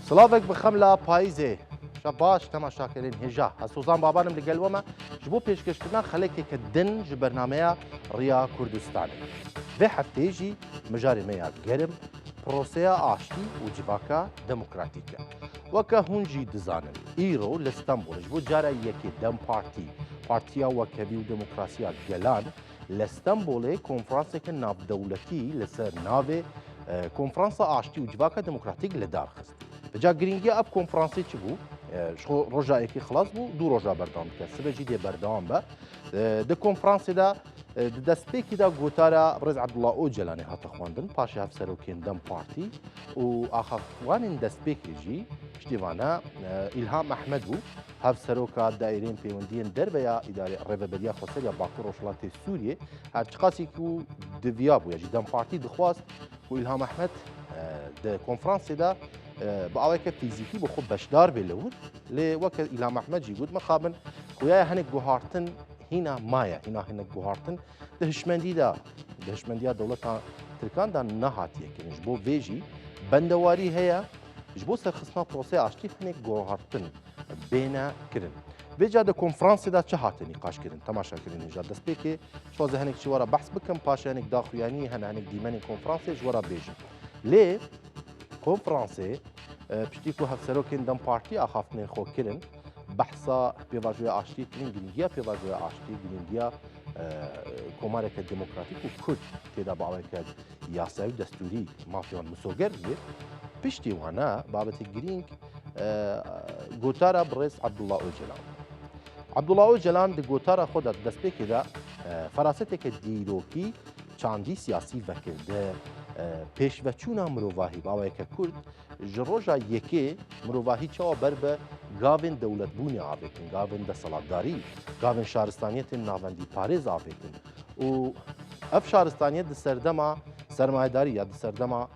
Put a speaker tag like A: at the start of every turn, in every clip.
A: سلاوك بخملة بايزي شباش تماشاكرين هجا هسوزان بابانم لقل وما جبو پیشکشکردنا خلکی کدن جی برنامه ریا کردستان و هفتهجی مجاری میا گرم پروسیا آشتی و جواکا دموکراتیکه وکه هنجی دزانن ایرو لستانبول جبو جارا یکی دم پارتیا وکوی و دموکراسیا گلان لستانبول کنفرانس که ناو دولتی لسر ناو کنفرانس آشتی و جواکا دموکراتیک لدار خست جا گرینگی اب کنفرانسی چی بو روژا ایکی خلاص بو دو روژا بردام که سبجی دی بردام با ده کنفرانسی دا دستپیکی دا گوتارا برز عبدالله او جلانی هاتا خواندن پاشی هف سروکین دم پارتی و آخفوان دستپیکی جی شتیوانا الهام احمد بو هف سروکا دائرین پیوندین در بیا اداره ریوبریا خوصر یا باکور روشلات سوریه هر چقاسی که دویا بو یا جی دم پارتی دخواست و الهام احمد ده کنفرانسی دا با اوی که فیزیکی بو خوب بشدار بلود لی وقت الهام احمد جی گود مخابن خویای هنگ گوهارتن هینا مایا هنگ گوهارتن ده هشمندی دولت ترکان دا نهاتیه که جبو ویجی بندواری هیا جبو سرخصنا پروسه آشتی هنگ گوهارتن بینا کرن ویجا ده کنفرانس دا چه هاته نقاش کرن تماشا کرن جا دست بی شوازه هنگ چوارا بحث بکن پاشه هنگ داخویانی هنگ دیمانی کنفرانس جوارا بیجی لی کنفرانسی پشتیکو هفسروکین دم پارتی آخافتن خو کرن بحثا پیواجوی آشتی کرن گرینگیا پیواجوی آشتی گرینگیا کمارک دموکراتیک و کرد تیدا باوی که یاسای دستوری مافیان مسوگر بیه پشتی وانا بابت گرینگ گوتارا برس عبدالله اوجلان عبدالله اوجلان ده گوتارا خود دست بکی دا فراسته که دیروکی چاندی سیاسی وکرده پیشوچونا مروواهی باوی که کرد جروجا یکی مروواهی چاو بر به گاوین دولت بونی آبکن گاوین دستالاتداری گاوین شارستانیت ناوندی پاریز آبکن و اف شارستانیت ده سردما سرمایداری یا ده سردما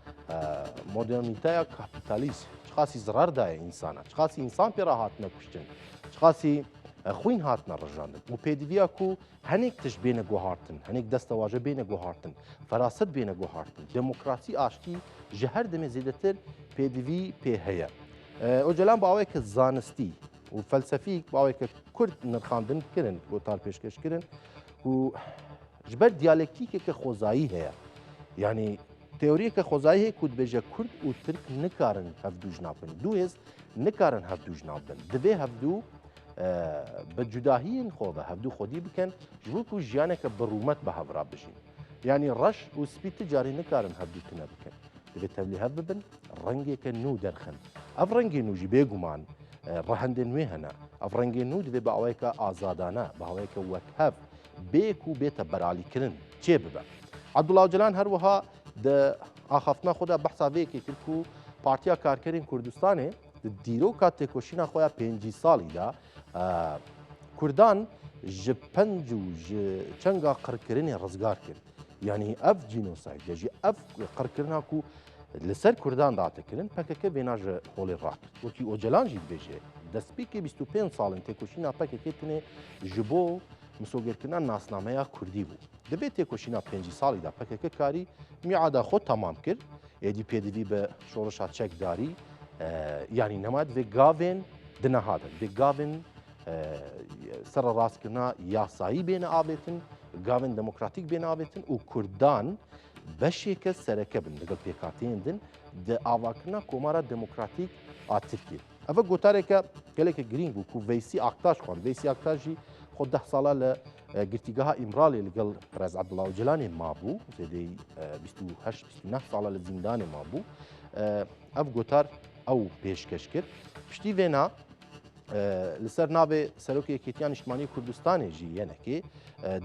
A: مدرنیته یا کپیتالیسم چخاسی ضرر دای انسانا چخاسی انسان پی راحت نکشتن چخاسی خوین هاتنا رجاندن و پیدویا کو هنیک تش بین گوهارتن هنیک دستواجه بین گوهارتن فراست بین گوهارتن دموکراسی آشتی جهر دم زیدتر پیدوی پی هیا او جلان باوی که زانستی و فلسفی باوی که کرد نرخاندن کرن گوتار پیشکش کرن و جبر دیالکتیک که خوزایی هیا یعنی تئوری که خوزایی کود بجه کرد و ترک نکارن هفدو جنابن دو هز نکارن هفدو جنابن دوی هفدو بجداهین خوبه هفدو خودی بکن جبو کو جیانه که برومت به هورا بجین یعنی رش و سپی تجاری نکارن هفدو تنه بکن دوی تبلی هف ببن رنگی که نو درخن اف رنگی نو جی بگومان رهند نوی هنا اف رنگی نو دوی با اوی که آزادانه با اوی که وکهف بیکو بیت برالی کرن چه ببن عبدالله جلان هر وها ده آخفتنا خدا بحثا ویکی کرکو پارتیا کارکرین کردستانه دیرو که تکوشینا خویا 5 سالی دا کردان جه پنج و جه چنگا قرکرین رزگار کرد یعنی اف جینوساید یا جه اف قرکرنا کو لسر کردان داته کرن پککه بینا جه حول را کرد وکی اوجلان جید بیجه دسپیکی 25 سالن تکوشینا پککه تنه جبو مسوگر کرنا ناسنامه یا کردی بود دبی تکوشینا 5 سالی دا پککه کاری میعادا خود تمام کرد ایدی پیدوی به شورشا چک داری یعنی نماد و گاوین دنهادن و گاوین سر راست کرنا یاسایی بین آبیتن گاوین دموکراتیک بین آبیتن و کردان بشی که سرکه بن لگل پیکاتین دن ده آواکرنا کمارا دموکراتیک آترکیه اوه گوتاره که گله که گرینگ بو که ویسی اکتاش خوان ویسی اکتاش جی خود 10 ساله لگرتیگاه امرالی لگل رز عبدالله جلانی ما بو زیده 28-29 ساله لزندان ما بو اف گوتار او پیشکش کرد پشتی وینا لسر ناو سروک یکیتیان اجتماعی کردستان جی یعنی که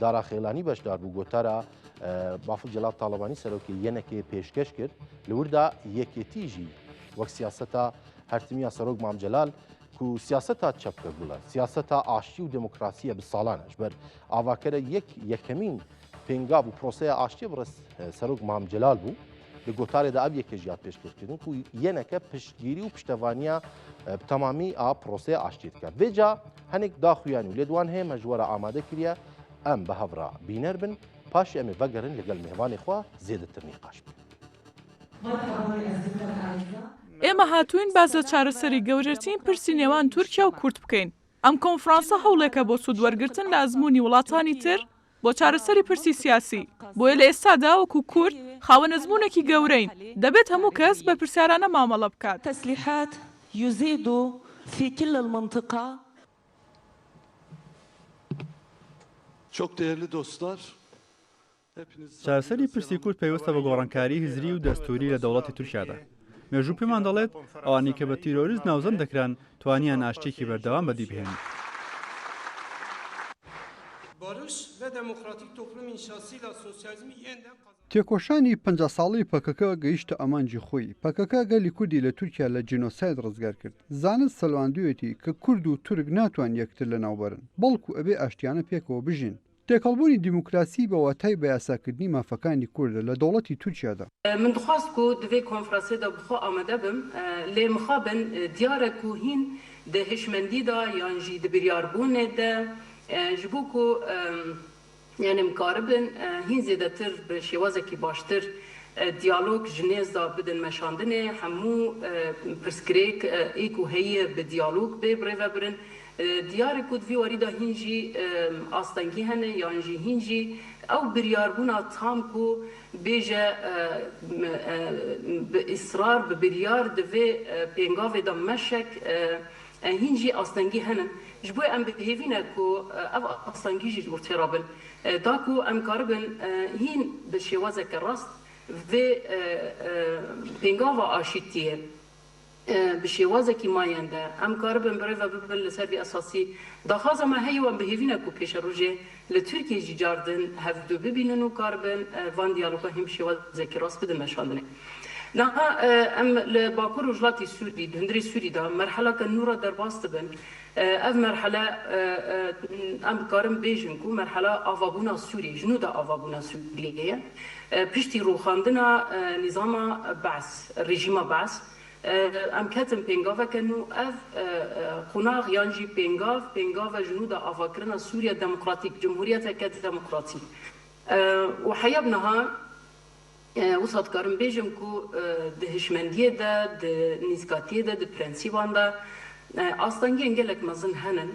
A: دارا خیلانی بشدار بو گوتارا بافل جلال طالبانی سروک یعنی که پیشکش کرد لوردا یکیتی جی وقت سیاستا هرتمیا سروک مام جلال کو سیاستا چپکه بولا سیاستا آشتی و دموکراسی بسالانش بر آواکر یکمین پنگاب و پروسه آشتی برس سروک مام جلال بو به گوتاره دا اب یکی جیات پیش کردن کو یه که پشتگیری و پشتوانیا تمامی آ پروسه آشتید کرد وجا هنیک داخویانی و لیدوان هم مجوره آماده کریه ام به هفرا بینر بن پاش ام وگرن لگل مهوان خوا زیده تر نقاش بین
B: مرحبا أصدقاء الأعزاء ئێمە هاتوین باز لە چارەسەری گەورەترین پرسی نێوان تورکیا و کورد بکەین. ئەم کۆنفرانسە هەوڵێکە بۆ سوودوەرگرتن لە ئەزموونی وڵاتانی تر بۆ چارەسەری پرسی سیاسی. بۆیە لە ئێستادا وەکو کورد خاوەن ئەزموونێکی گەورەین، دەبێت هەموو کەس بە پرسیارانە مامەڵە بکات.
C: تسلیحات يزيد في كل المنطقة.
D: Çok değerli dostlar,
E: چارەسەری پرسی کورد پێویستە بە گۆڕانکاری هزری و دەستوری لە دەوڵەتی تورکیادا. مێژوو پێمان دەڵێت ئەوانی کە بە تیرۆریزم ناوزەند دەکران توانیان ئاشتێکی بەردەوام بەدی بهێنن.
F: تێکۆشانی 50 ساڵی پەکەکە گەیشتە ئەمانجی خۆی. پەکەکە گەلی کوردی لە تورکیا لە جینۆساید ڕزگار کرد. زانست سەلواندوێتی کە کورد و تورک ناتوان یەکتر لە ناوبەرن، بەڵکو ئەبێ ئاشتیانە پێکەوە بژین. تێکەڵبوونی دیموکراسی بە واتای بە یاساکردنی مافەکانی کوردە لە دەوڵەتی تورکیادا.
G: من دخواست کو دوی کنفرانسê de bixwe amade bim lê mixabin diyarek ku hîn di hişmendî da yan jî di biryarbûnê de ji bo ku yani mikaribin hîn zêdetir bi şêwazekî baştir diyalog ji nêz da bidin meşandinê hemû pirsgirêk ê ku heye bi diyalog bê birêve birin. Diyarê ku divî warî da hîn jî astengî hene yan jî hîn jî ew biryarbûna tam ku bêje bi îsrar bi biryar divê pêngavê da meşek hîn jî astengî henin. Ji bo em bihêvîne ku ev astengî jî ortêra bin. Da ku em karibin hîn bi şêwazeke rast vê pêngava aşîtiyê bi şêwazekî mayên de em karibin birêve bibin li ser vî esasî daxwaza me heye em bihêvîne ku pêşerojê li Tirkiye jî cardin hevdû bibînin û karibin van diyaloga hêm şêwazekî rast bidin meşandinê. Naha em li Bakur û Jilatê Sûrî di hundirê Sûrî da merheleke nû ra derbas dibin. Ev merhele em dikarin bêjin ku merhela avabûna Sûrî ji nû de avabûna Sûriyê ye. Piştî rûxandina nîzama Be's, rejîma Be's em ketin pêngaveke nû ev qonax yan jî pêngava ji nû de avakirina Sûriya Demokratîk, Cumhuriyeteke Demokratîk. û heyeb niha wisa dikarim bêjim ku di hişmendiyê de, di nîzgatiyê de, di prensîban de astengiyên gelek mezin henin.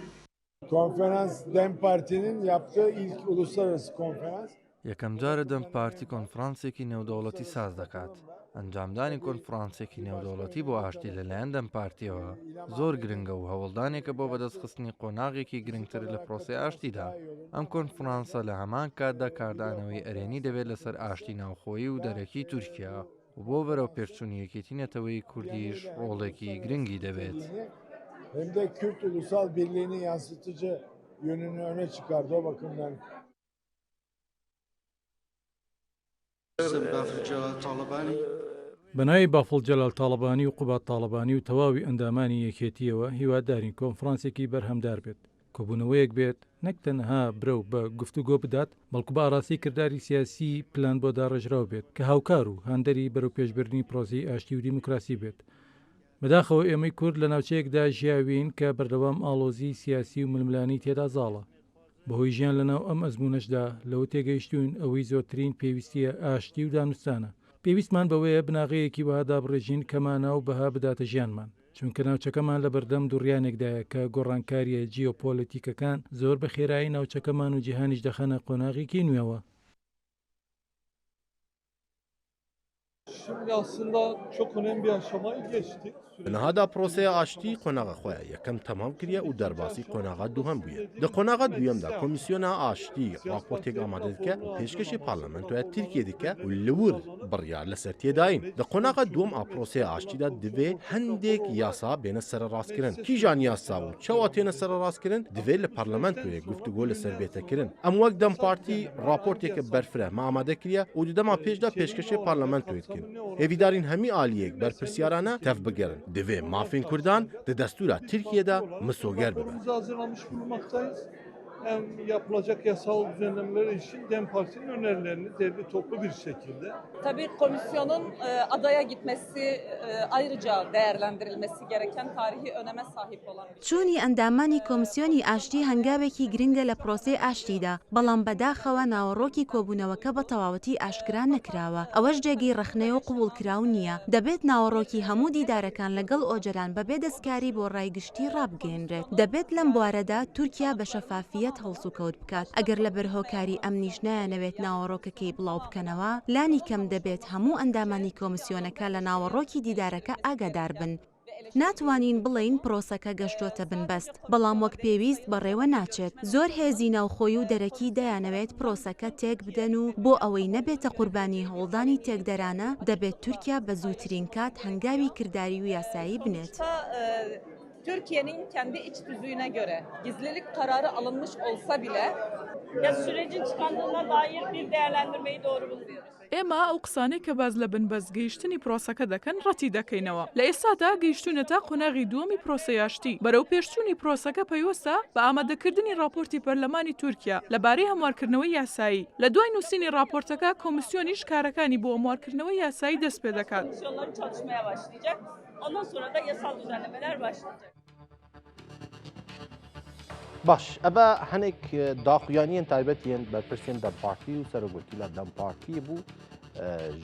H: Konferans DEM Parti'nin yaptığı ilk uluslararası konferans.
I: یەکەم جارە دەم پارتی کۆنفرانسێکی نێودەوڵەتی ساز دەکات. ئەنجامدانی کۆنفرانسێکی نێودەوڵەتی بۆ ئاشتی لەلایەن دەم پارتیەوە زۆر گرنگە و هەوڵدانێکە بۆ بەدەستخستنی قۆناغێکی گرنگتر لە پرۆسی ئاشتیدا. ئەم کۆنفرانسە لە هەمان کاتدا کاردانەوەی ئەرێنی دەبێت لەسەر ئاشتی ناوخۆیی و دەرەکی تورکیا و بۆ بەرەو پێشچوونی یەکێتی نەتەوەی کوردیش ڕۆڵێکی گرنگی دەبێت.
H: Hem de Kürt ulusal birliğini yansıtıcı yönünü öne çıkardı o bakımdan.
J: بەناوی بافڵ جەلال تاڵەبانی و قوبات تاڵەبانی و تەواوی ئەندامانی یەکێتیەوە هیوادارین کۆنفرانسێکی بەرهەمدار بێت، کۆبوونەوەیەک بێت نەک تەنها برەو بە گفتوگۆ بدات بەڵکو بە ئاڕاستی کردداری سیاسی پلان بۆ داڕژراو بێت کە هاوکار و هەندەری بەرەو پێشبردننی پرۆسی ئاشتی و دیموکراسی بێت. بەداخەوە ئێمەی کورد لە ناوچەیەکدا ژیاوین کە بەردەوام ئاڵۆزی سیاسی و ململانی تێدا زاڵە. بەهۆی ژیان لەناو ئەم ئەزمونەشدا لەوە تێگەیشتوون ئەوەی زۆرترین پێویستیە ئاشتی و دانوستانە. پێویستمان بەوەیە بناغەیەکی وهادا بڕێژین کەمانە و بەها بداتە ژیانمان، چونکە ناوچەکەمان لە بەردەم دوڕیانێکدایە کە گۆڕانکاریە جیۆپۆلیتیکەکان زۆر بە خێرایی ناوچەکەمان و جیهانیش دەخەنە قۆناغێکی نوێوە.
D: Şimdi aslında çok önemli bir aşamayı geçtik.
A: Nihada proseye aştî qonağa xwe yekem tamam kiriye û derbasî qonağa duhem bûye. Di qonağa duyem de Komisyona Aştî raportek amade dike û pêşkêşê parlamentoya Tirkiye dike û li wir biryar li ser têdayîn. Di qonağa duhem a proseye aştî de divê hindêk yasa bêne serrastkirin. Kîjan yasa û çawa têne serrastkirin divê li parlamentoyê guftugû li ser bête kirin. Em wek Dem Partî raporteke berfireh me amade kiriye û di dema pêş de pêşkêşê parlamentoyê dikin. Hêvîdarên hemî aliyek berpirsyarane tev bigerin. Divê mafên Kurdan di destûra Tirkiye'de misoger bibe.
D: Hazırlamış bulunmaktayız. hem yapılacak yasal düzenlemeler için DEM Parti'nin önerilerini derli toplu bir şekilde
K: Tabii komisyonun adaya gitmesi ayrıca değerlendirilmesi gereken tarihi öneme sahip olan bir şey.
L: چوونی ئەندامانی کۆمسیۆنی ئاشتی هەنگاوێکی گرنگە لە پرۆسەی ئاشتیدا بەڵام بەداخەوە ناوەڕۆکی کۆبوونەوەکە بە تەواوەتی ئاشکرا نەکراوە ئەوەش جێگەی ڕەخنەی و قبولکراو نییە دەبێت ناوەڕۆکی هەموو دیدارەکان لەگەڵ ئۆجران بەبێ دەستکاری بۆ ڕایگشتی ڕابگەێنرێت دەبێت لەم بوارەدا تورکیا بە شەفافیەت هەڵسوکەوت بکات ئەگەر لە بەرهۆکاری ئەمنیش نایەنەوێت ناوەڕۆکەکەی بڵاو بکەنەوە لانی کەم دەبێت هەموو ئەندامانی کۆمسیۆنەکە لە ناوەڕۆکی دیدارەکە ئاگادار بن ناتوانین بڵین پرۆسەکە گەشتۆتە بنبەست بەڵام وەک پێویست بەڕێوە ناچێت زۆر هێزی ناوخۆی و دەرەکی دەیانەوێت پرۆسەکە تێک بدەن و بۆ ئەوەی نەبێتە قوربانی هەوڵدانی تێکدەرانە دەبێت تورکیا بە زووترین کات هەنگاوی کردداری و یاسایی بنێت.
K: Türkiye'nin kendi iç tüzüğüne göre gizlilik kararı alınmış olsa bile sürecin çıkandığına dair bir değerlendirmeyi doğru buluyoruz.
B: ئێمە ئەو قسانەی کە باز لە بنبەست گەیشتنی پرۆسەکە دەکەن ڕەتی دەکەینەوە لە ئێستادا گەیشتونەتە قۆناغی دووەمی پرۆسەیاشتی بەرەو پێشچوونی پرۆسەکە پەیوەستە بە ئامادەکردنی راپۆرتی پەرلەمانی تورکیا لەبارەی هەموارکردنەوەی یاسایی لە دوای نووسینی راپۆرتەکە کۆمیسیۆنیش کارەکانی بۆ هەموارکردنەوەی یاسایی dەست پێ دەکات.
K: Komisyonlar çalışmaya başlayacak. Ondan sonra da yasal düzenlemeler başlayacak.
A: باش ئەبە هەنێک داخوایانیان تایبەتیان بەرپرسێن دەم پارتی و سەرۆگوتی لە دەم پارتی بوو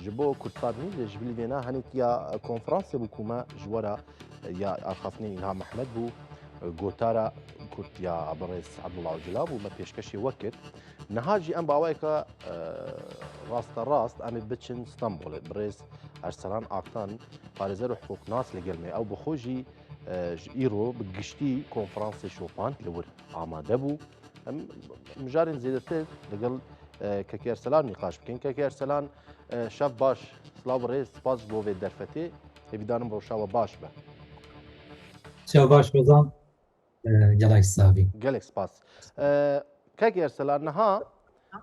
A: ji bo Kurtlarnî li ji bilvêna hinekiya konferansê bû ku me ji wera ya Arxaftinê İlham Mehmed bû gotara Kurt ya Abrez Abdullah Öcalan bû me pêşkešê we kir niha jî em bawayeka rasterast em ê biçin Stenbolê Birêz Erselan Aktan parêzer û hiqûqnas li gel me ew bi xwe jî ji îro bi giştî konferansê şopand li wir amade bû em mijarên zêdetir ligel Kekî Erselan nîqaş bikin Kekî Erselan şev baş Slav Rêz spas ji bo vê derfetê hêvîdanim rewşawa baş be.
M: Şev baş Ozan gelek savî.
A: Gelek spas. Kekî Erselan niha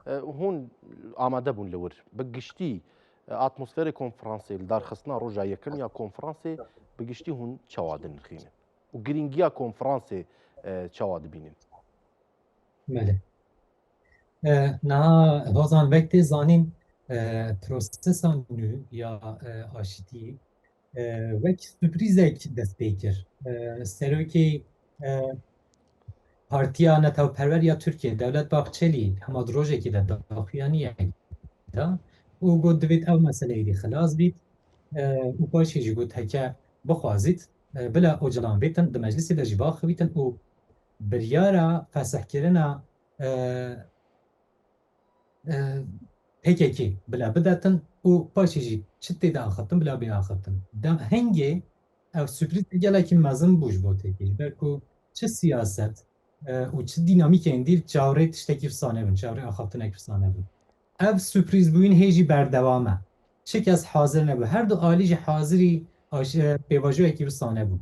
A: hûn amade bûn li wir bi giştî atmosferê konferansê li darxistina roja yekim ya konferansê bi giştî hûn çawa dinixînin û girîngiya konferansê çawa dibînin.
M: Mele. Niha Ozan vektê zanîn prosesa nû ya aşitî wek sürprizek dest pê kir. Serokê Partiya Netewperwer ya Tirkiye Devlet Bahçeli hema rojekê de daxuyaniye da û got divêt ew meseleyê dî xilas bît û paşê jî got heke bixwazît bila Öcalan bêtin di meclisê de jî baxivîtin û biryara fesihkirina PKK bila bidetin û paşê jî çi tê de axiftin bila bê axiftin. Dem hengê ev sürpriz gelekî mezin bû ji bo têkê ji ber ku çi siyaset û çi dînamîkên dîr çavrê tiştekî fisane bin, çavrê axaftinek fisane bin. Ev sürpriz bûyîn hê jî berdewam e. Çi kes hazir nebû. Her du alî jî hazirî pêvajoyekî fisane bû.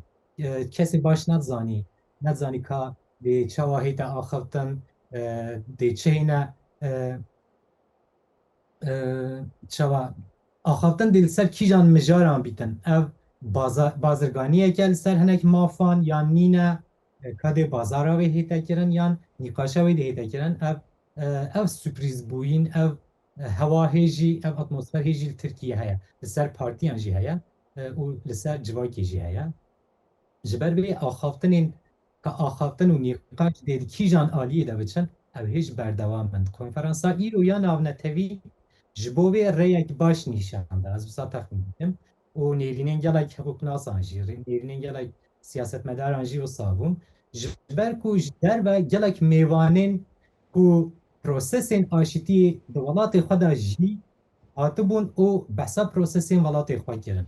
M: Kesê baş nedzanî ka dê çawa hê te axiftin, dê çi hêne çawa axaftin dê li ser kîjan mijaran bîtin. Ev bazirganiyeke li ser hinek mafan yan nîne ka dê bazara wê hête kirin yan nîqaşa wê dê hête kirin ev sürpriz bûyîn ev hewa hê jî ev atmosfer hê jî li Tirkiye heye li ser partiyan jî heye û li ser civakê jî heye ji ber vê axaftinên ka axaftin û nîqaş dê kîjan aliyê de biçin ev hê jî berdewam bin. Konferansa îro ya navnetevî ji bo vê rêyek baş nîşanda ez wisa texmîn dikim û nêrînên gelek hiqûqnasan jî nêrînên gelek siyasetmedaran jî wisa bûn ji ber ku ji derve gelek mêvanên ku prosesên aşitiyê di welatê xwe de jî hatibûn û behsa prosesên welatê xwe kirin.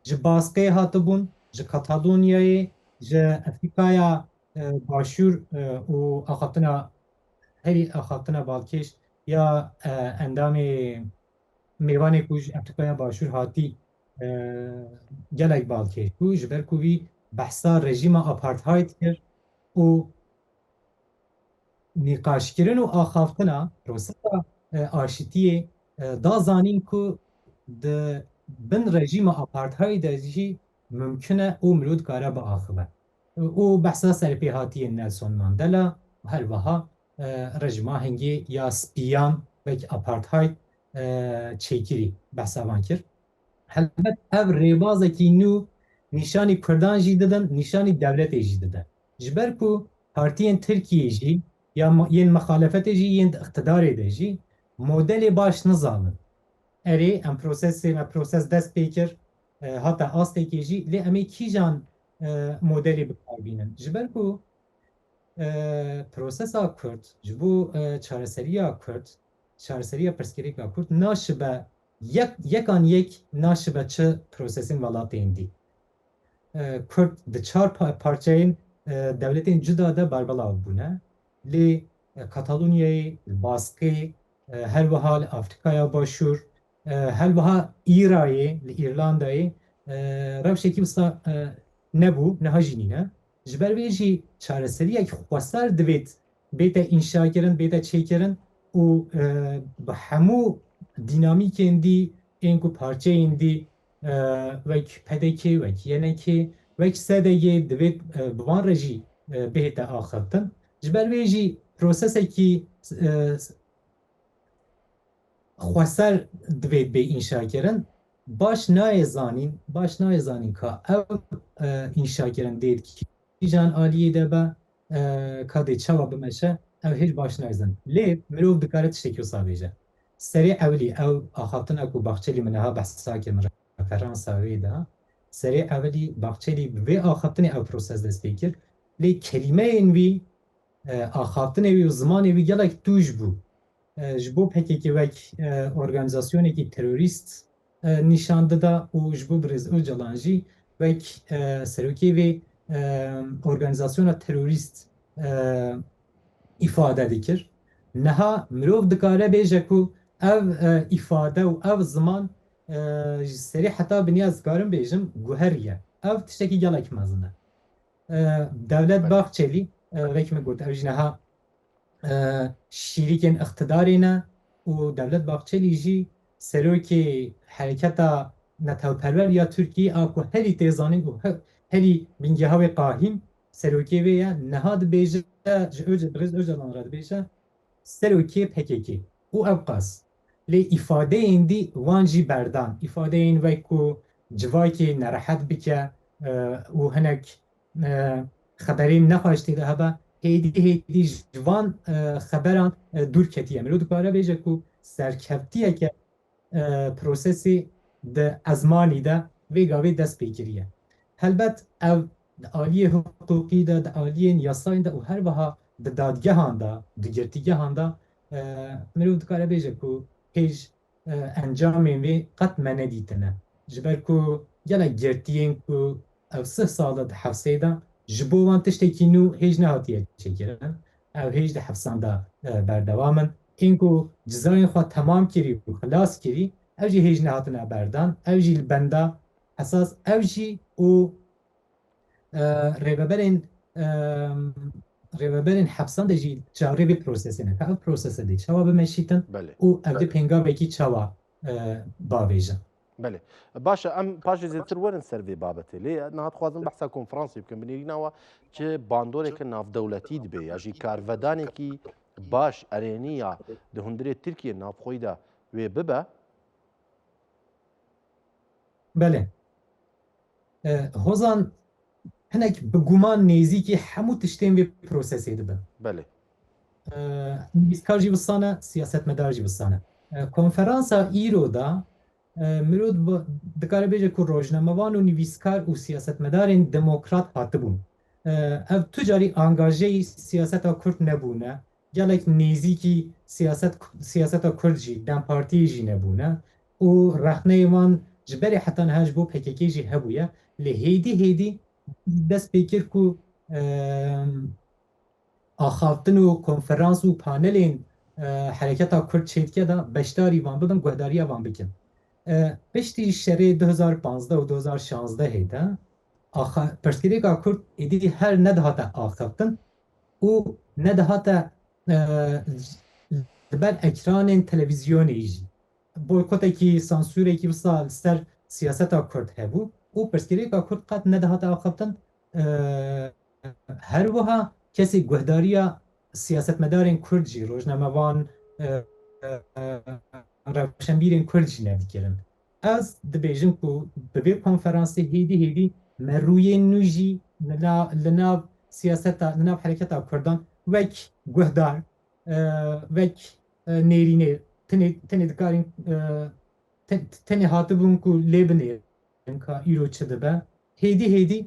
M: Ji Baskê hatibûn, ji Katalonyayê, ji Efrîkaya Başûr û axaftina herî axaftina Balkêş ya endamê mêvanê ku ji Efrîkaya Başûr hatî gelek Balkêş bû ji ber ku vî behsa rejîma apartheid kir û nîqaşkirin û axaftina prosesa aşitiyê da zanîn ku di bin rejîma apartheid de jî mümkün e û mirov dikare biaxive û behsa serpêhatiyên Nelson Mandela her wiha rejima hengî ya spiyan vek apartheid çêkirî behsa kir. Helbet ev rêbazekî nû nîşanî Kurdan jî didin, nîşanî devletê jî dide. Ji ber ku partiyên Tirkiyê jî ya yên mexalefetê jî yên iqtidarê de jî modelê baş nizanin. Erê em proses dest pê kir hata astekê jî lê em ê kîjan modelê bikarbînin. Ji ber ku prosesa Kurd ji bo çareseriya Kurd, çareseriya pirsgirêka Kurd naşibe yekan yek naşibe çi prosesên welatên dî. Kurd di çar parçeyên devletên cuda de berbelav bûne. Lê Katalonyayê, Baskê, helwiha li Afrikaya Başûr, helwiha İrayê, li İrlandayê rewşekî wisa nebû, niha jînîne. Ji ber vê jî çareseriyek xweser divêt bête înşakirin, bête çêkirin û bi hemû dînamîkên dî ên ku parçeyên dî wek PDK, wek YNK, wek SDG divêt bi van re jî bihête axiftin. Ji ber vê jî prosesekî xweser divêt bê înşakirin. Baş nayê zanîn ka ev înşakirin dê kîjan aliyê de be ka dê çawa bimeşe ev hêj baş nayezin. Lê mirov dikare tiştekî wisa bêje. Serê ewlî ew axaftina ku baxçelî min niha behsa kir min referansa wê de serê ewlî baxçelî bi vê axaftinê ew proses dest pê kir. Lê kelimeyên wî axaftinê wî û zimanê wî gelek tûj bû. Ji bo PKK wek organizasyonekî terorîst nîşan dida û ji bo Birêz Öcalan jî wek serokê vê organizasyona terorîst îfade dikir. Niha mirov dikare bêje ku ev îfade û ev ziman ji serê heta bi niyaz dikarim bêjim guheriye. Ev tiştekî gelek mezin e. Devlet Bahçeli wek me got ev jî niha şîrîkên iqtidarê ne û Devlet Bahçeli jî serokê hereketa netewperwer ya Tirkiyê a ku herî tê zanîn û herî bingehawê qahîn serokê wê ye niha dibêje ji Birêz Öcalan re dibêje serokê PKK û ew qas. Lê îfadeyên dî wan jî berdan. İfadeyên wek ku civakê nerehet bike û hinek xeberên nexweş tê de hebe hêdî ji van xeberan dûr ketiye. Mirov dikare bêje ku serkeftiyeke prosesê di ezmanî de vê gavê dest pê kiriye. Helbet ev di aliyê hiqûqî de, di aliyên yasayên de û her wiha di dadgehan da, di girtîgehan da mirov dikare bêje ku hêj encamên wê qet me nedîtine. Ji ber ku gelek girtiyên ku ev 30 sala di hewsê de ji bo wan tiştekî nû hêj nehatiye çêkirin. Ev hêj di hewsan da berdewam in. Ên ku cizayên xwe temam kirî û xilas kirî ev jî hêj nehatine berdan. Ev jî li benda esas ev jî û rêveberên hewsan de jî çarê vê prosesê ne. Ev prosese dê çawa bimeşîtin û ev dê pêngavekî çawa bavêjin.
A: بله باشە ئەم پاشە زیاتر وەرن سەر vê بابەتê lê نهات خوازم بەحسا کۆنفرانسی بکەم بنێرینەوە چ باندۆرێکە ناودەوڵەتی دبێ یاژی کارڤەدانێکی باش ئەرێنیە di hundirê Tirkiye navxۆی de wê bibe.
M: Belê hozan hinek bi guman nêzîkî hemû tiştên vê prosesê dibin.
A: Belê
M: nivîskar jî wisa ne, siyasetmedar jî wisa ne. Konferansa îro da mirov dikare bêje ku rojnamevan û nivîskar û siyasetmedarên demokrat hatibûn. Ev tu carî angajeyî siyaseta Kurd nebûne. Gelek nêzîkî siyaseta Kurd jî dem partiyê jî nebûne û rexneyê wan ji berê heta niha ji bo PKK jî hebûye. Lê hêdî dest pê kir ku axaftin û konferans û panelên hereketa Kurd çêdike da beşdarî wan bibin, guhdariya wan bikin. Piştî şerê 2015 û 2016 de pirsgirêka Kurd êdî her nedihate axaftin û nedihate li ber ekranên televîzyonê jî boykotekî sansûrekî wisa li ser siyaseta Kurd hebû û pirsgirêka Kurd qet nedihate axaftin her wiha kesê guhdariya سیاستمدارên Kurd jî rojnamevan rewşenbîrên Kurd jî nedikirin. Ez dibêjim ku bi vê konferansê hêdî me rûyên nû jî li nav siyaseta li nav hereketa Kurdan wek guhdar wek nêrînê tenê dikarin tenê hatibûn ku lê binêrin ka îro çi dibe hêdî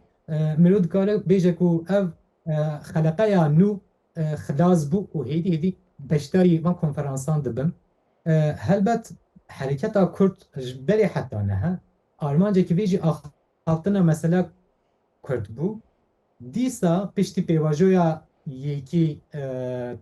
M: mirov dikare bêje ku ev xeleqeya nû xilas bû û hêdî beşdarî van konferansan dibin. Helbet hereketa Kurd ji berê heta nehe armancekî vê jî axaftina mesela Kurd bû. Dîsa piştî pêvajoya yekî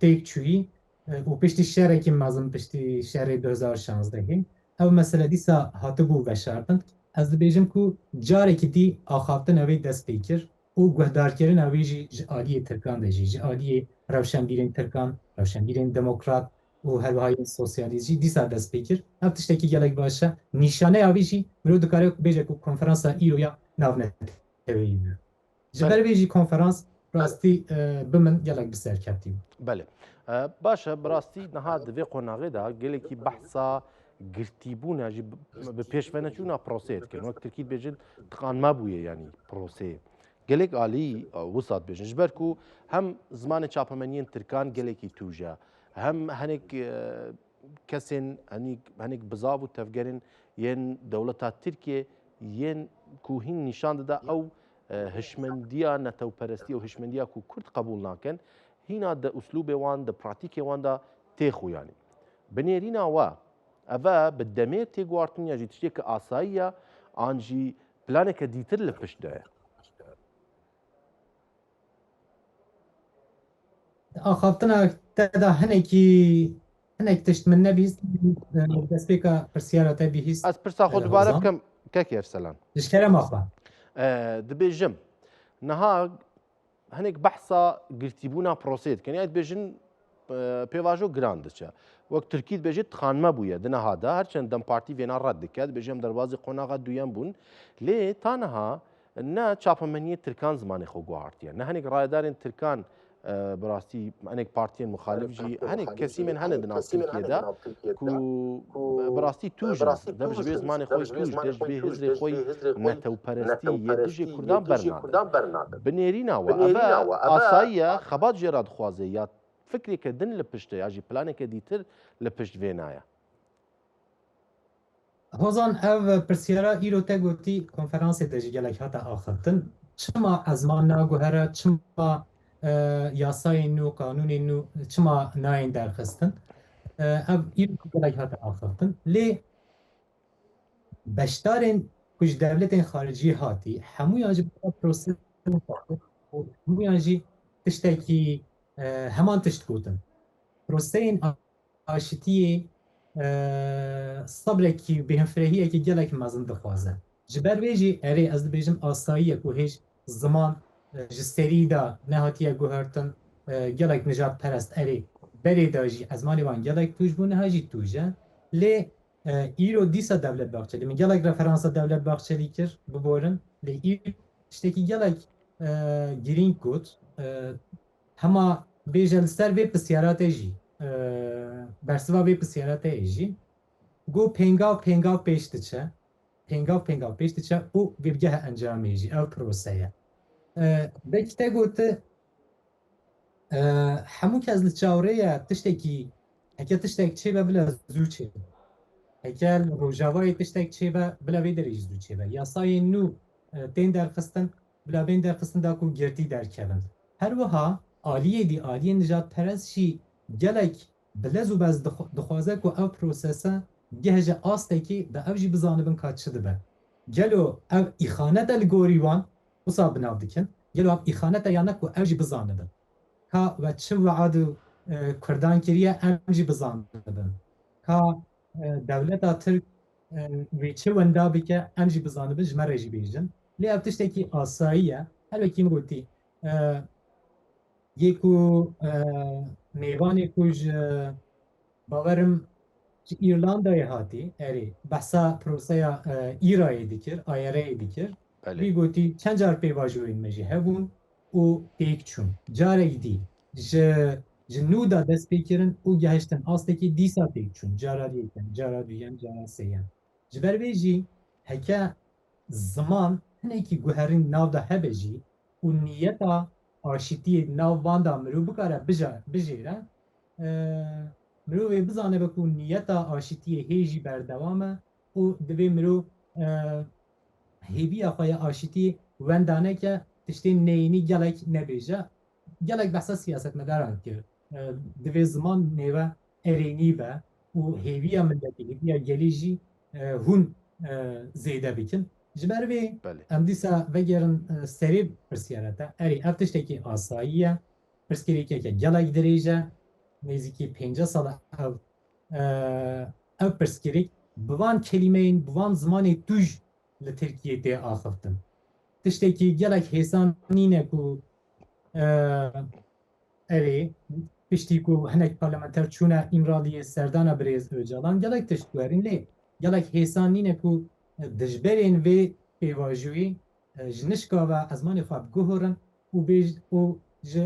M: têkçûyî û piştî şerekî mezin piştî şerê 2016 ev mesele dîsa hatibû veşartin. Ez dibêjim ku carekî dî axaftina wê dest pê kir û guhdarkirina wê jî ji aliyê Tirkan de jî ji aliyê rewşenbîrên Tirkan, rewşenbîrên demokrat û herwahiyên sosyalîst jî dîsa dest pê kir. Ev tiştekî gelek baş e. Nîşaneya wê jî mirov dikare bêje ku konferansa îroya navneteweyî bû. Ji ber vê jî konferans rastî bi min gelek bi serketî bû.
A: بله باشه براستی نها دوی قناغه دا گله کی بحثا گرتیبونه جی به پیشونه چونا پروسه کن وقت ترکید بجد تقان ما بویه یعنی پروسه گله عالی وسط بجن جبر کو هم زمان چاپمنین ترکان گله کی توجا هم هنیک کسین هنیک بزاب و تفگرین ین دولت ترکیه ین کوهین نشان ده او هشمندیا نتو پرستی و هشمندیا کو کرد قبول ناکن هینا د اسلوب وان د پراتیک وان دا تیخو یعنی بنیرینا وا اوا بالدمیر تیگوارتن یا جیتشی که آساییا آنجی پلانک دیتر لپشت ده
M: آخافتنا تدا هنک تشت من نبیست دست پیکا پرسیارات بیهیست
A: از پرسا خود دوباره بکم که ارسلان
M: جشکرم آخوا
A: دبیجم نها هنیک بحثا گرتیبونا پروسید کنی ات بیجن پیواژو گراند چه وقت ترکید بیجت خانمه بویه دنه هادا هرچند دم پارتی وینا رد دکد بیجم دروازه قناغه دویم بون لی تانها نه چاپمنی ترکان زمانی خو گوارتیه نه هنیک رایدارین ترکان براستی هنیک پارتیین مخالف جی هنیک کسی من هنه دنا ترکیه دا کو براستی توجه دبج بی زمان خوی توج دبج بی هزر خوی نتو پرستی یدجی کردان برناده بنیرینا و اوا آسایه خبات جراد خوازه یا فکری که دن لپشته یا جی پلانه که دیتر لپشت وینایه
M: هۆزان ev pirsiyara îro te gotî konferansê de jî gelek hata axaftin çima ezman naguhere çima yasayên nû kanûnên nû çima nayên derxistin ev îro gelek hata axaftin lê beşdarên ku ji devletên xaricî hatî hemûyan jî prosesên hemûyan jî tiştekî heman tişt gotin proseyên aşitiyê sabrekî bêhinfirehiyekî gelek mezin dixwaze ji ber vê jî erê ez dibêjim asayî ku hêj ziman ji serî da nehatiye guhertin gelek nijat perest erê berê da jî ezmanê wan gelek tûj bû niha jî tûj e lê îro dîsa devlet baxçelî min gelek referansa devlet baxçelî kir biborin lê îro tiştekî gelek girîng got hema bêje li ser vê pisyaratê jî bersiva vê pisyaratê jî got pêngav pêş diçe pêngav pêş diçe û vêgeha encamê jî ev proseye belki te gote hemû kes li çawrêya tiştekî heke tiştek çêbe bile zû çêbe heke rojavayê tiştek çêbe bila vê derê jî zû çêbe yasayên nû tên derxistin bila bên derxistin da ku girtî derkevin her wiha aliyê dî aliyên nijadperest jî gelek bilez û bez dixwaze ku ev prosese geh ji astekî bi ev jî bizanibin ka çi dibe gelo ev îxanet e li gorî wan wisa binav dikin gelo ev îxanet e ya ne ku ev jî bizanibin ka ve çi wead û Kurdan kiriye em jî bizanibin ka devleta Tirk vê çi wenda bike em jî bizanibin ji me re jî bêjin lê ev tiştekî asayî ye helwekî min gotî yê ku mêvanê ku ji bawerim ji Îrlandayê hatî erê behsa proseya îrayê dikir ayareyê dikir wî gotî çend car pêvajoyên me jî hebûn û têk çûn carek dî ji جنو دا دست پیکرن او گهشتن آستکی دیسا پیک چون جارا دیکن جارا دویم جارا سیم جبر بیجی هکا زمان هنه کی گوهرین ناو دا هبه جی و نیتا آشتی ناو باندا مرو بکاره بجیره مرو بزانه بکو نیتا آشتی هیجی بردوامه و دوی مرو هیوی آخوی آشتی وندانه که تشتی نینی گلک نبیجه گلک بحثا سیاست مداران کرد دوی زمان نیوه ارینی به و هیوی ملتی یا گلیجی هون زیده بکن جبر وی ام دیسا وگرن سری پرسیارتا اری افتشتکی آساییه پرسکری که گلک دریجه نزدیکی 50 سال او پرسکری بوان کلمین بوان زمان توش لترکیه ده آخفتن تشتکی گلک حسان نینه کو اری پشتی کو هنک پارلمانتر چونه امرالی سردان بریز اوجالان گلک تشتوارین لی گلک حسان نینه کو دجبرین و پیواجوی جنشکا و ازمان خواب گوهرن و بیج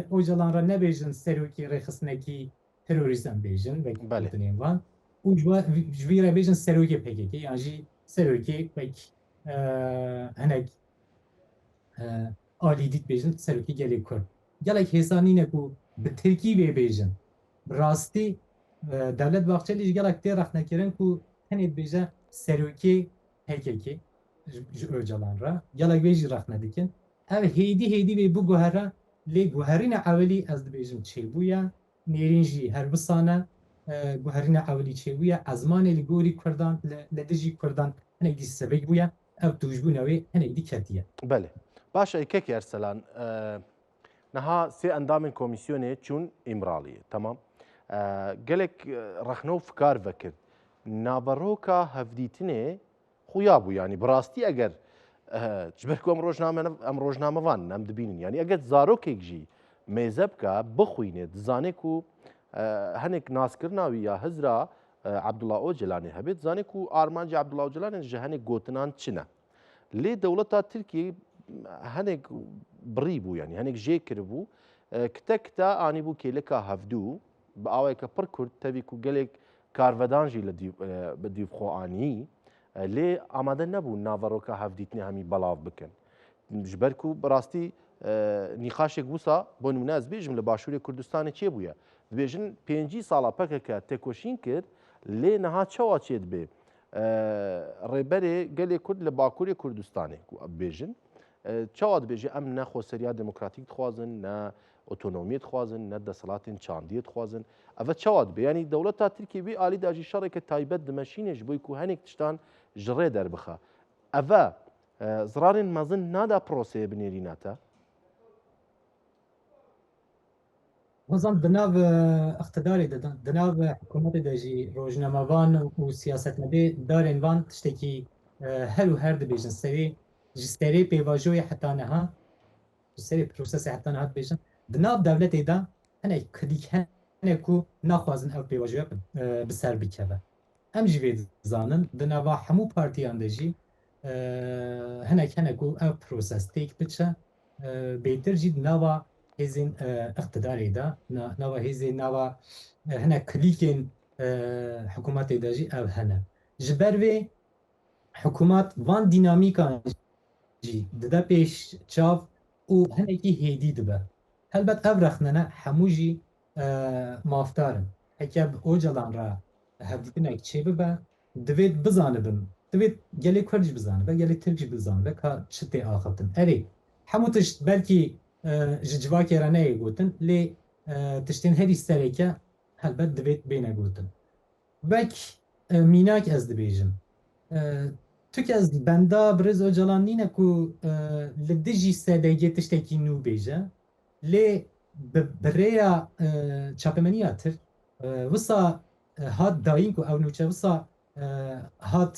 M: او جلان را نبیجن سروکی رخصنکی تروریزم بیجن و گفتنین وان و جوی را بیجن سروکی پکیکی یعنی سروکی بک هنگ آلی دیت بیجن سروکی گلی کرد گلک حسانی نکو به ترکی بی بیجن راستی دولت باقچه گلک تی رخ نکرن کو هنید بیجن سروکی پکیکی جلان را گلک بیجی رخ ندیکن او هیدی بی بو گوهره لی گوهرین اولی از بیجن چه بویا نیرینجی هر بسانه گوهرین اولی چه بویا ازمان لگوری کردان لدجی کردان هنه دی سبک بویا او توجبونوی هنه دی کتیه
A: بله باشا ایکیکی ارسلان نها سي اندام كوميسيوني چون امراليه تمام قالك رخنو فكار فكر نابروكا هفديتني خويابو يعني براستي اگر جبركو ام روجنامه وان نم دبينين يعني اگر زاروك جي ميزبكا بخوينه زانيكو هنك ناس كرناوي يا هزرا عبد الله اوجلاني هبت زانيكو ارمانجي عبد الله اوجلاني جهني غوتنان تشنا لي دولتا تركي هنك بريبو يعني هنك جي كربو كتا اني بو كيلكا هفدو باويك بركورد تبيكو قالك كارفدانجي بديف خو اني لي اماده نبو نافروكا هفديتني همي بلاف بكن جبركو براستي نقاشك بوسا بون مناسبه جمله باشوري كردستان چي بويا بيجن 5 سالا بكك تكوشين كر لي نها چوا چيد بي ريبري قالي كرد لباكوري كردستاني بيجن چاواد بیجی ام نه خوسریا دموکراتیک خوازن نه اتونومی خوازن نه دسالات چاندی خوازن اول چاواد بی یعنی دولت ترکیه بی عالی داجی شرکت تایبت دمشینش بوی کو هنیک تشتان جره در بخا اول زرارن مازن نادا پروسه بنیریناتا
M: وزن دناو اقتداری دناو حکومت داجی روزنامه‌وان و سیاستمدار دارن وان تشتکی هر دبیجن سری جستری پیواجوی حتی نها جستری پروسس حتی نها بیشن دناب دولت ایدا هنه کدیک هنه کو نخوازن او پیواجوی بسر بکبه ام جوید زانن دنوا همو پارتیان دجی هنه کو او پروسس تیک بچه بیتر جید نوا هزین اقتدار ایدا نوا هزین نوا هنه کدیکین حکومت ایدا جی او هنه جبروی حکومت وان دینامیکان جی دده پیش چاو او هنگی هیدی دبه البته او رخننه هموجی مافتارن اگر او جلان را هفدیدن اک چه ببه دوید بزانه بم دوید گلی کرجی بزانه به گلی ترکی بزانه به که چطه آخفتن اری همو تشت بلکی جواکی را نهی گوتن لی تشتین هری سره که البته دوید بینه گوتن بک میناک از دبیجم تو که از بندا برز او جلان نینه کو لدجی سادگی تشتکی نو بیجه لی بریا چاپمنی اتر وسا هات داین کو او نوچه وسا هات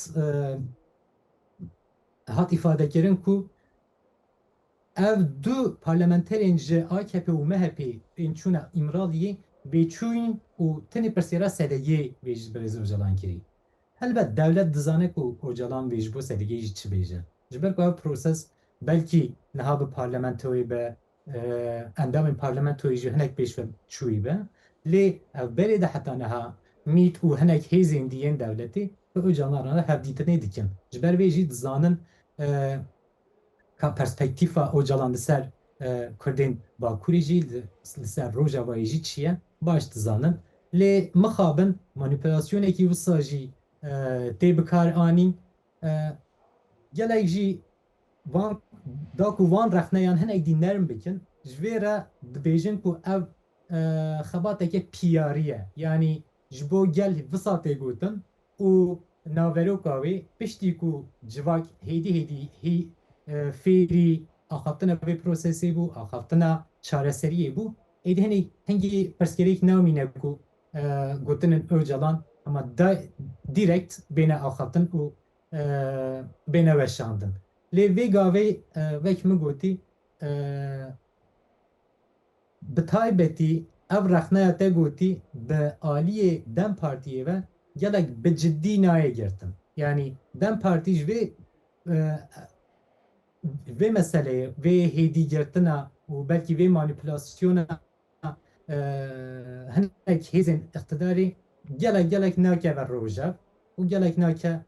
M: ifade کرن کو او دو پارلمانترین جه AKP و MHP این چون امرالیه بیچوین و تنی پرسیرا سادگی بیج برز او جلان کری البته دولت دزانه کو اوجلان بیج بو سدگی چی بیجه جبر کو پروسس بلکی نها به پارلمانتوی به اندام پارلمانتوی جو هنک پیش و چوی به لێ ئەو بەرێدا حتانەها میت و هەنێک هێزên دیên دەولەتê bi ئەو canlarana hevdîtinê dikin ji ber vê jî dizanin ka perspektîfa o calan li ser Kurdên Bakurê jî li ser Rojavayê jî çi ye baş dizanin lê mixabin manipülasyonekî wisa jî tê bikar anîn gelek jî van da ku van rexneyan hinek dî nerm bikin ji vê re dibêjin ku ev xebateke piyarî ye yanî ji bo gel wisa tê gotin û naveroka wê piştî ku civak hêdî hêdî fêrî axaftina vê prosesê bû axaftina çareseriyê bû êdî hinê hingî pirsgirêk namîne ku gotinin Öcalan ama direkt bêne axaftin û bêne weşandin lê vê gavê wek min gotî bi taybetî ev rexneya te gotî bi aliyê Dem Partiyê ve gelek bi ciddî nayê girtin yanî Dem Partî ji vê meseleyê vê hêdîgirtina û belkî vê manipülasyona hinek hêzên iqtidarê gelek nakeve rojev û gelek nake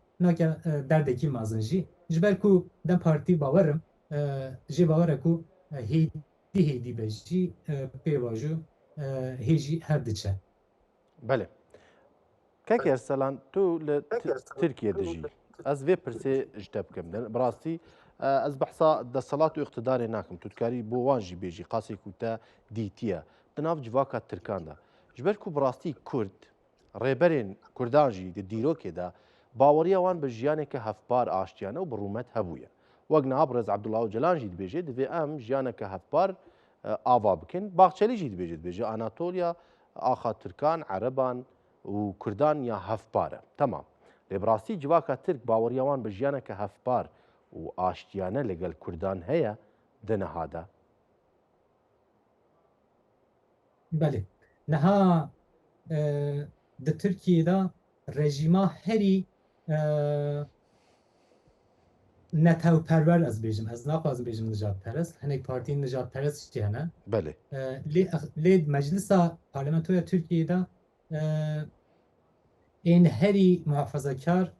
M: derdekî mezin jî ji ber ku Dem Partî bawerim jê bawere ku hêdî be jî pêvajo hêjî her diçe.
A: Belê. Kek Erselan tu li Tirkiye dijî. Ez vê pirsê ji te bikim. Bi rastî ez behsa desthilat û iqtidarê nakim. Tu dikarî bo wan jî bêjî qasê ku te dîtiye. Di nav civaka Tirkan de. Ji ber ku bi rastî Kurd, rêberên Kurdan jî di dîrokê de baweriya wan bi jiyaneke hevpar aştiyane û bi rûmet hebûye. Wek niha Birêz Ebdullah Öcalan jî dibêje divê em jiyaneke hevpar ava bikin. Baxçelî jî dibêje Anatolya axa Tirkan, Ereban û Kurdan ya hevpar e. Temam. Lê bi rastî civaka Tirk baweriya wan bi jiyaneke hevpar û aştiyane legel Kurdan heye di niha de.
M: Belê. Niha di Tirkiyê de rejîma herî netewperwer ez bêjim ez naxwazim bêjim nijadperest hinek partiyên nijadperest jî hene
A: Belê
M: lê meclisa parlamentoya Tirkiyê de ên herî muhafazakar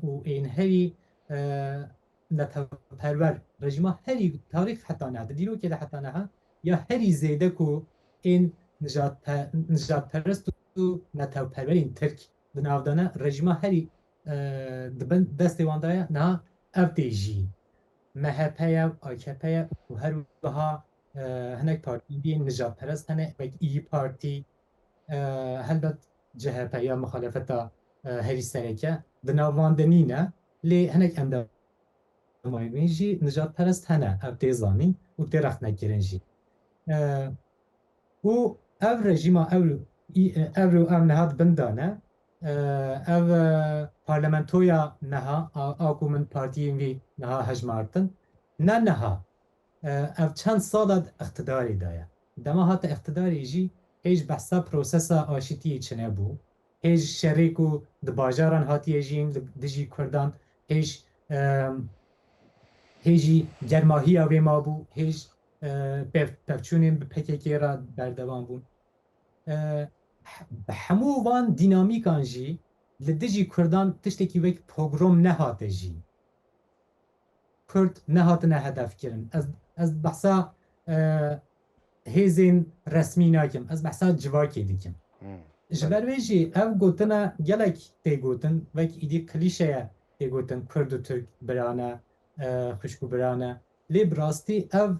M: û ên herî netewperwer rejîma herî tarîx heta ne di dîrokê de heta neha ya herî zêde ku ên nijadperest û netewperwerên Tirk di navdane rejîma herî dibin destê wan daye niha ev tê jî MHP'ye, AKP'ye û her wiha hinek partiyên nijadperest hene wek İYİ Partî helbet CHP ya muxalefeta herî sereke di nav wan de nîne lê hinek endemayên jî nijadperest hene ev tê zanîn û tê rexnekirin jî û ev rejîma ev niha dibin dane ev parlamentoya niha a ku min partiyên wî niha hejmartin ne niha ev çend sala iqtidarê de ye dema hata iqtidarê jî hêj behsa prosesa aşîtiyê çine bû hêj şerê ku di bajaran hatiye jîn dijî Kurdan hêjî germahiya wê mabû hêj pevçûnên bi PKK ra berdevan bûn bi hemû van dînamîkan jî li dijî Kurdan tiştekî wek pogrom nehate jî Kurd nehatine hedefkirin ez behsa hêzên resmî nakim ez behsa civakê dikim ji ber vê jî ev gotina gelek tê gotin wek îdî klîşeye tê gotin Kurd û Türk birane xuşk û birane lê bi rastî ev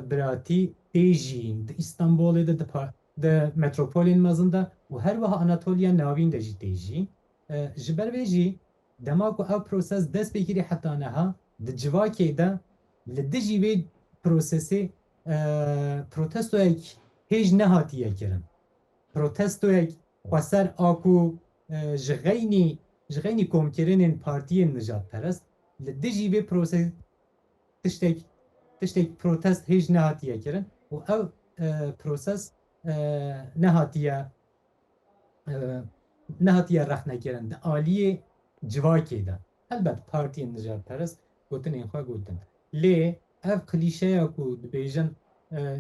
M: biratî tê jîn di İstanbolê de di metropolên mezin de û her wiha Anatolya navîn de jî tê jîn ji ber vê jî dema ku ev proses dest pêkirî heta neha di civakê de li dijî vê prosesê protestoyek hêj nehatiye kirin protestoyek xweser a ku ji xeynî komkirinên partiyên nijadperest li dijî vê proses tiştek protest hêj nehatiye kirin û ev proses nehatiye rexnekirin di aliyê civakê de helbet partiyên nijadperest gotinên xwe gotin lê ev klîşeya ku dibêjin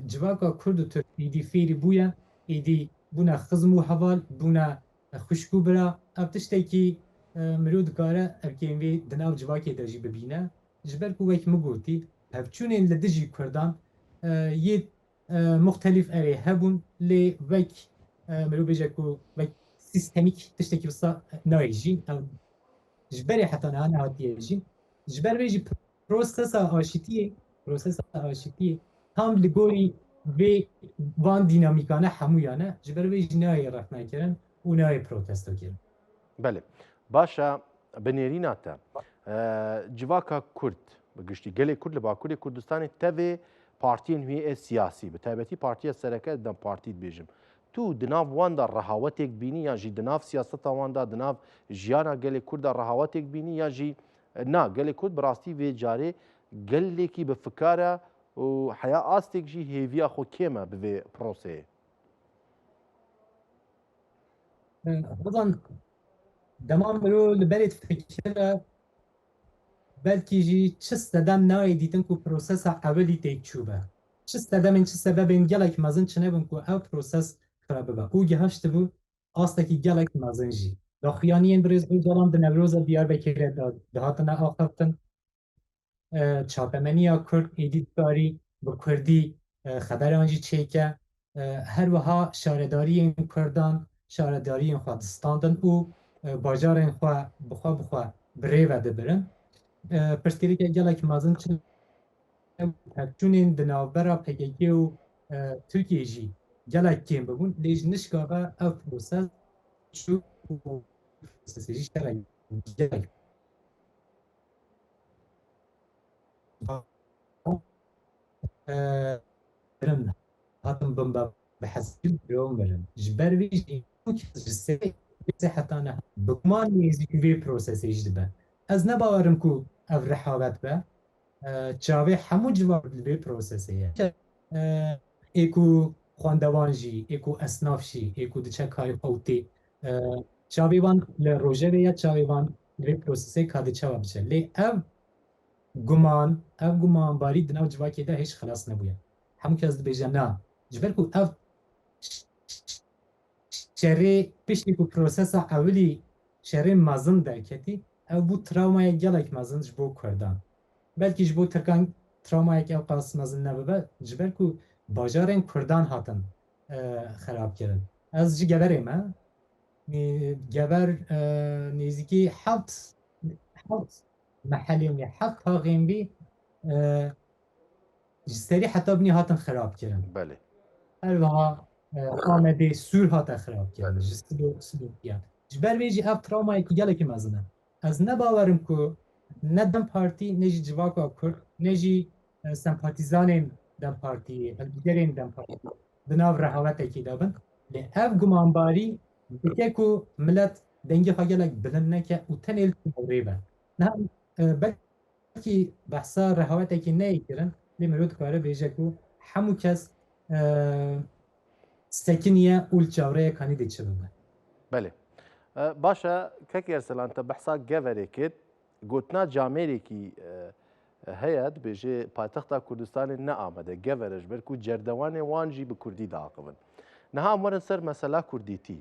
M: civaka Kurd û Türk êdî fêrî bûye êdî بونا خزم و هەواڵ بونا خوشک و برا ئەو تشتێکی مرۆ دکارە ئەرکێنوێ دناو جوواکێ دەژی ببینە ji ber ku wek min gotî hevçûnên li dijî Kurdan yê muxtelîf erê hebûn lê wek mirov bêje ku wek sîstemîk tiştekî wisa nayê jî ji berê heta niha nehatiye jî ji ber vê jî prosesa aşîtiyê tam li gorî vê van dînamîkane hemûyan e ji ber vê jî nayê rexnekirin û nayê protestokirin.
A: بله باشە بنێرینا te civaka Kurd bi giştî gelê Kurd li Bakurê Kurdistanê tevê partiyên wê e siyasî bi taybetî partiya sereke dem partî dibêjim. Tu di nav wan da rehawetek bînî yan jî di nav siyaseta wan da di nav jiyana gelê Kurd da rehawetek bînî yan jî na gelê Kurd bi rastî vê carê gelekî bi fikare û heya astek jî hêviya xwe kêm e bi vê proseyê.
M: Dema mirov li berê fikire belkî jî çi sedem nayê dîtin ku prosesa ewelî têk çûbe. Çi sedemên çi sebebên gelek mezin çinebin ku ev proses xirab bibe. û gihiştibû astekî gelek mezin jî. Daxuyaniyên birêz Öcalan di Newroza Diyarbekirê dihatine axaftin. Çapemeniya Kurd êdîtkarî bi Kurdî xeberan jî çêke. Her wiha şaredariyên Kurdan şaredariyên xwe distandin û bajarên xwe bixwe birêve dibirin. Pirsgirêkê gelek mezin çi hevçûnên di navbera PKK û Tirkiyê jî gelek kêm bibûn lê ji nişkave ev proses çû prosesê jî şerek gelek hatin bin bi hezkir birov mirin ji ber vê jî ji heta ne bi kuman nêzî vê prosesê jî dibe. Ez ne bawerim ku ev rehavet be çavê hemû civar li vê prosesê ye. Ê ku xwendevan jî ê ku esnaf jî ê ku diçe kayê xewtê çavê wan li rojevê ye çavê wan li vê prosesê ka diçe biçe lê ev gumanbarî di nav civakê de hêç xilas nebûye. Hemû kes dibêje na ji ber ku ev şerê piştî ku prosesa ewilî şerê mezin derketî ev bû travmaya gelek mezin ji bo Kurdan. Belkî ji bo Tirkan travmayek ev qas mezin nebibe ji ber ku bajarên Kurdan hatin xerabkirin. Ez ji geverê me gever nêzîkî heft mehelên heft taxên bî ji serî heta binî hatin xerabkirin.
A: Belê.
M: Her wiha Amedê Sûr hate xerabkirin ji Silûkiyan. Ji ber vê jî ev travmayekî gelekî mezin e. Ez ne bawerim ku ne dem partî ne jî civaka Kurd ne jî sempatîzanên dem partiyê helbîgerên dem partî di nav rehawetekî de bin lê ev gumanbarî dike ku millet dengê xwe gelek bilind neke û tenê rê be. Belkî behsa rehawetekî neyê kirin lê mirov dikare bêje ku hemû kes sekiniye û li çavreyek kanî dê çi bibe.
A: Belê. Başa kekê Erselan te behsa geverê kir gotina camerêkî heye dibêje paytexta Kurdistanê ne amede gever ji ber ku cerdewanê wan jî bi Kurdî diaqibin. Niha em werin ser mesela kurdîtî.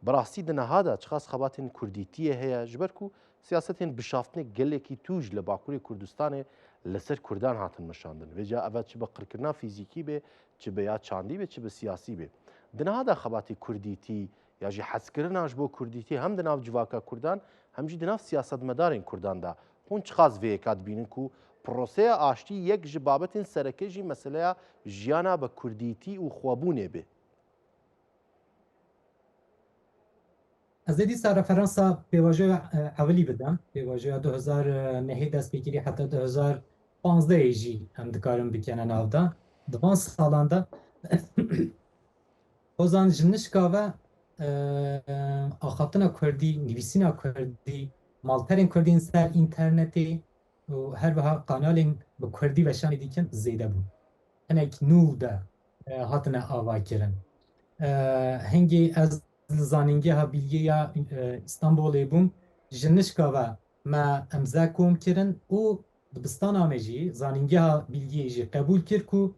A: Bi rastî di niha de çiqas xebatên kurdîtiyê heye ji ber ku siyasetên bişaftinê gelekî tûj li Bakurê Kurdistanê li ser Kurdan hatin nişandin. Vê ca ev çi bi qirkirina fîzîkî bê, çi bi ya çandî bê, çi bi siyasî bê. Di niha de xebatê kurdîtî ya jî hezkirina ji bo kurdîtî hem di nav civaka Kurdan hem jî di nav siyasetmedarên Kurdan da. Hûn çiqas vê yeka dibînin ku proseya aştî yek ji babetên sereke jî meseleya jiyana bi kurdîtî û xwebûnê bê.
M: Ez ê dîsa referansa pêvajoya ewilî bidim. Pêvajoya 2009 dest pêkirî heta 2015 jî em dikarin bikene nav da. Di van salan de hozan ji nişka ve axaftina Kurdî, nivîsîna Kurdî, malperên Kurdîn ser internetê û her wiha kanalên bi Kurdî veşanê dîkin zêde bûn. Hinek nû de hatine avakirin. Hingê ez li zanîngeha bilgiya İstanbulê bûm ji nişka ve me emza kom kirin û dibistana me jî zanîngeha bilgiyê jî qebûl kir ku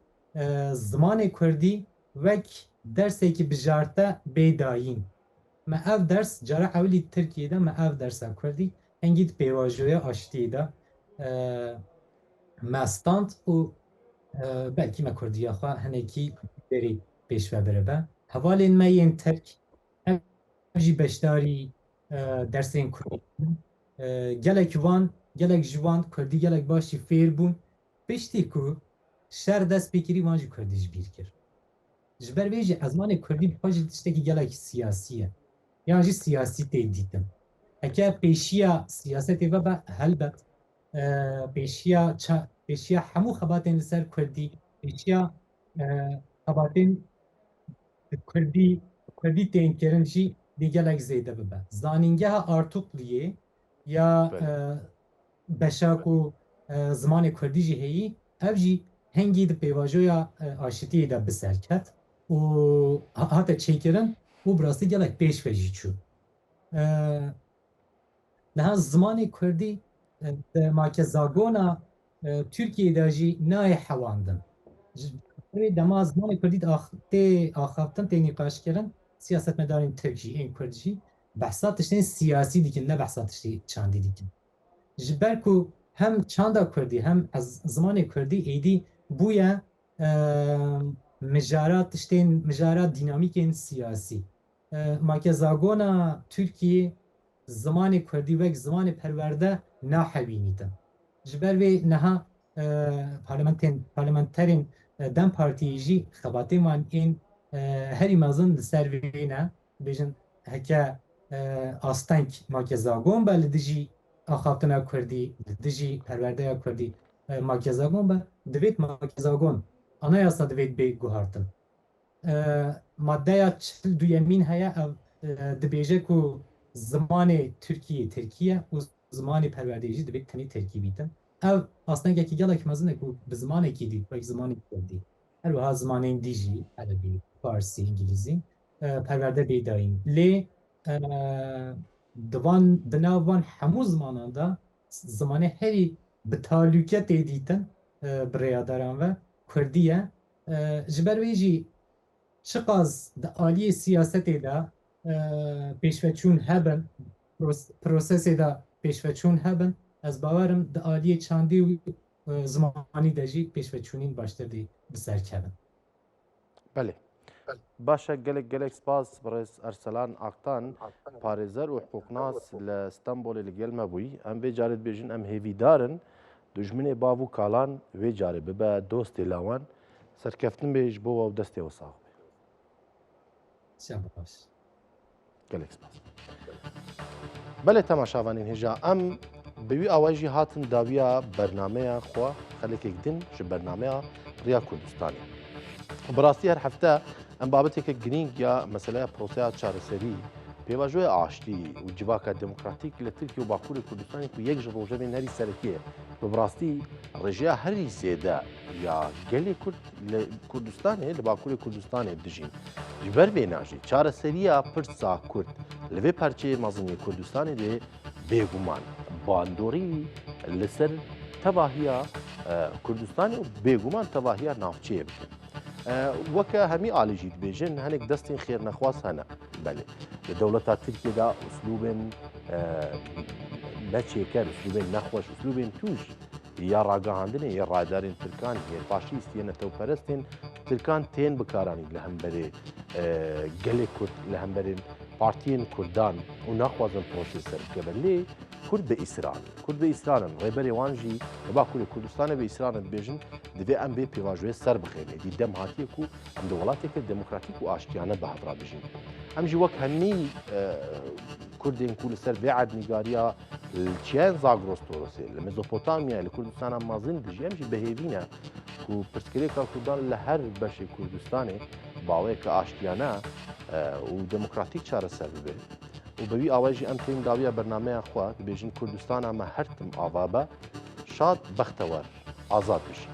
M: zimanê Kurdî wek dersekî bijarta bêdayîn. Me ev ders cara ewlî Tirkiyeyê me ev dersa Kurdî hengî pêvajoya aştiyê de me stand û belkî me Kurdiya xwe hinekî derê pêşve biribe. Hevalên me yên Tirk ev jî beşdarî dersên Kurdî. Gelek wan, gelek ji wan Kurdî gelek başî fêr bûn. Piştî ku şer dest pêkirî wan jî Kurdî ji bîr kir. Ji ber vê jî ezmanê Kurdî xwe jî tiştekî gelekî siyasî ye. Yan jî siyasî tê dîtin. Heke pêşiya siyasetê ve be helbet pêşiya hemû xebatên li ser Kurdî, pêşiya xebatên Kurdî tên kirin jî dê gelek zêde bibe. Zanîngeha Artukliyê ya beşa ku zimanê Kurdî jî heyî ev jî hengî di pêvajoya aşitiyê de bi ser ket û hate çêkirin û bi rastî gelek pêş ve jî çû. Niha zimanê Kurdî di makezagona Tirkiyeyê de jî nayê hewandin. Ji vê dema zimanê Kurdî tê axaftin tê nîqaşkirin siyasetmedarên Tirk jî ên Kurd jî behsa tiştên siyasî dikin ne behsa tiştê çandî dikin. Ji ber ku hem çanda Kurdî hem zimanê Kurdî êdî bûye mijara tiştên mijara dînamîkên siyasî. Makezagona Tirkiyê zimanê Kurdî wek zimanê perwerde nahewînîtin. Ji ber vê niha parlamenterên Dem Partiyê jî xebatên wan ên herî mezin li ser vê ne bêjin heke asteng makezagon be li dijî axaftina Kurdî, li dijî perwerdeya Kurdî makezagon be divêt makezagon anayasa divêt bê guhartin. Maddeya çil duyemîn heye ev dibêje ku zimanê Tirkiyê Tirkiye û zimanê perwerdeyê jî divêt tenê Tirkî bîtin. Ev astengekî gelek mezin e ku bi zimanekî dî wek zimanê Kurdî her wiha zimanên dî jî Erebî, Farsî, İngilîzî perwerde bêdayîn. Lê di nav van hemû zimanan de zimanê herî bi talûketê dîtin bi rêyadaran ve Kurdî ye. Ji ber wê jî çiqas di aliyê siyasetê de pêşveçûn hebin, prosesê de pêşveçûn hebin, ez bawerim di aliyê çandî û zimanî de jî pêşveçûnîn baştir dê bi ser kevin.
A: Belê. Başa gelek spas Birêz Erselan Aktan parêzer û hiqûqnas li Stenbolê li gel me bûyî. Em vê carê dibêjin em hêvîdarin dijminê bav û kalan vê carê bibe dostê lawan serkeftin bê ji bo destê we sax be.
M: Baş.
A: Gelek spas. Belê temaşavanên hêja em bi wî awa jî hatin dawiya bernameya xwe xelekek din ji bernameya Riya Kurdistanê. Bi rastî her hefte em babeteke girîng ya meseleya proseya çareserî pêvajoya aştî û civaka demokratîk li Tirkiye û Bakurê Kurdistanê ku yek ji rojevên herî serekî ye. Bi rastî rêjeya herî zêde ya gelê Kurd li Kurdistanê li Bakurê Kurdistanê dijîn. Ji ber vê najî çareseriya pirsa Kurd li vê perçeyê mezinê Kurdistanê de bêguman bandorî li ser tevahiya Kurdistanê û bêguman tevahiya navçeyê bikin. Weke hemî alî jî dibêjin hinek destên xêrnexwas hene. Belê. Li dewleta Tirkiye de uslûbên neçêker, uslûbên nexweş, uslûbên tûj ya ragihandinê ya radarên Tirkan ya faşîst ya netewperestên Tirkan tên bikaranî li hemberê gelê Kurd li hemberên partiyên Kurdan û naxwazin projê serkeve. Lê Kurd bi îsranin. Kurd bi îsranin. Rêberê wan jî li Bakurê Kurdistanê bi îsranin dibêjin divê em bê pêvajoyê ser bixêne. Dî dem hatiye ku em di welateke demokratîk û aştiyane bihevra bijîn. Em jî wek hemî Kurdên ku li ser vê ednîgariya çiyayên Zagros Torosê li Mezopotamya li Kurdistana mezin dijî em jî bihêvîne ku pirsgirêka Kurdan li her beşê Kurdistanê baweyeke aştiyane û demokratîk çareser bibe. û bi wî awa jî em tên dawiya bernameya xwe dibêjin Kurdistana me her tim ava be şad bextewar azad bişî.